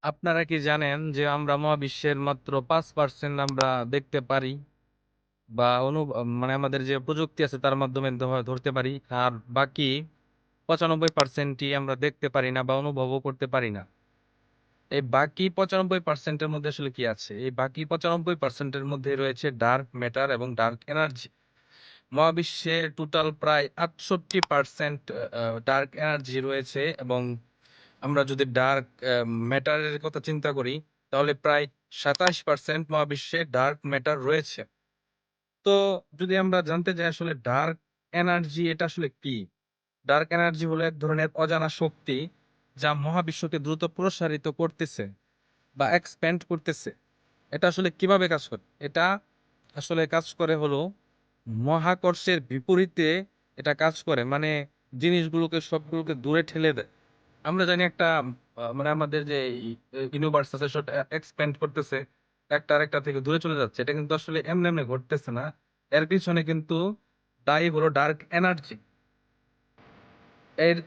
আপনারা কি জানেন যে আমরা মহাবিশ্বের মাত্র 5% আমরা দেখতে পারি বা মানে আমাদের যে প্রযুক্তি আছে তার মাধ্যমে ধরতে পারি, আর বাকি 95%ই আমরা দেখতে পারি না বা অনুভবও করতে পারি না। এই বাকি 95%-এর মধ্যে আসলে কি আছে? এই বাকি 95%-এর মধ্যে রয়েছে ডার্ক ম্যাটার এবং ডার্ক এনার্জি। মহাবিশ্বে টোটাল প্রায় 68% ডার্ক এনার্জি রয়েছে, এবং আমরা যদি ডার্ক ম্যাটারের কথা চিন্তা করি, তাহলে প্রায় 27% মহাবিশ্বে ডার্ক ম্যাটার রয়েছে। তো যদি আমরা জানতে চাই আসলে ডার্ক এনার্জি এটা আসলে কি? ডার্ক এনার্জি হলো এক ধরনের অজানা শক্তি যা মহাবিশ্বকে দ্রুত প্রসারিত করতেছে বা এক্সপ্যান্ড করতেছে। এটা আসলে কিভাবে কাজ করে? এটা আসলে কাজ করে হলো মহাকর্ষের বিপরীতে এটা কাজ করে। মানে জিনিসগুলোকে সবগুলোকে দূরে ঠেলে দেয়। আমরা জানি একটা মানে আমাদের যে ইউনিভার্স আছে সেটা এক্সপ্যান্ড করতেছে। একটা আরেকটা থেকে দূরে চলে যাচ্ছে। এটা কিন্তু আসলে এমনি, এমনি ঘটতেছে না। এর পিছনে কিন্তু দায়ী হলো ডার্ক এনার্জি।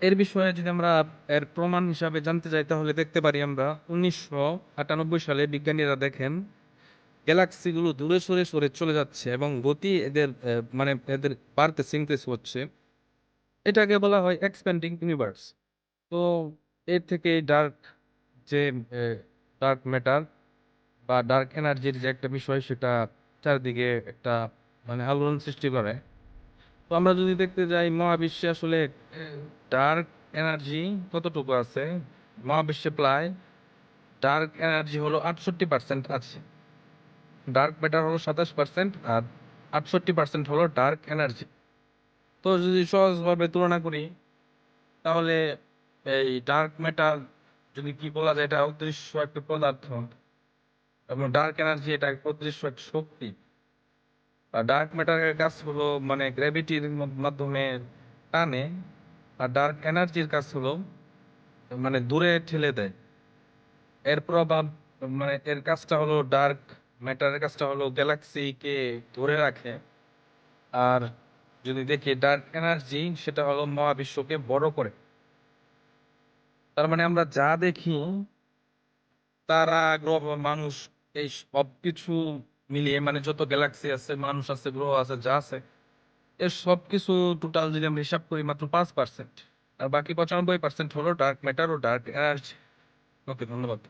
এর বিষয়ে যদি আমরা এর প্রমাণ হিসাবে জানতে চাই, তাহলে দেখতে পারি আমরা ১৯৯৮ সালে বিজ্ঞানীরা দেখেন গ্যালাক্সিগুলো দূরে সরে, সরে চলে যাচ্ছে এবং গতি এদের মানে এদের বাড়তেছে, ইনক্রিজ হচ্ছে। এটাকে বলা হয় এক্সপ্যান্ডিং ইউনিভার্স। তো এর থেকে ডার্ক যে ডার্ক ম্যাটার বা ডার্ক এনার্জির যে একটা বিষয়, সেটা চারিদিকে একটা মানে আলোড়ন সৃষ্টি করে। তো আমরা যদি দেখতে যাই মহাবিশ্বে আসলে ডার্ক এনার্জি কতটুকু আছে, মহাবিশ্বে প্রায় ডার্ক এনার্জি হলো 68% আছে, ডার্ক ম্যাটার হলো 27%, আর 68% হলো ডার্ক এনার্জি। তো যদি সহজভাবে তুলনা করি, তাহলে এই ডার্ক ম্যাটার যদি কি বলা যায়, এটা অদৃশ্য একটা পদার্থ, এবং ডার্ক এনার্জি এটা এক অদৃশ্য একটা শক্তি। আর ডার্ক ম্যাটারের কাজ হলো মানে গ্র্যাভিটির মাধ্যমে টানে, আর ডার্ক এনার্জির কাজ হলো মানে দূরে ঠেলে দেয়। এর প্রভাব মানে এর কাজটা হলো ডার্ক ম্যাটারের কাজটা হলো গ্যালাক্সিকে ধরে রাখে, আর যদি দেখি ডার্ক এনার্জি সেটা হলো মহাবিশ্বকে বড় করে। তার মানে আমরা যা দেখি, তারা, গ্রহ, মানুষ, এই সবকিছু মিলিয়ে মানে যত গ্যালাক্সি আছে, মানুষ আছে, গ্রহ আছে, যা আছে, এর সবকিছু টোটাল যদি আমরা হিসাব করি মাত্র 5%, আর বাকি 95% হলো ডার্ক ম্যাটার ও ডার্ক এনার্জি। ওকে, ধন্যবাদ।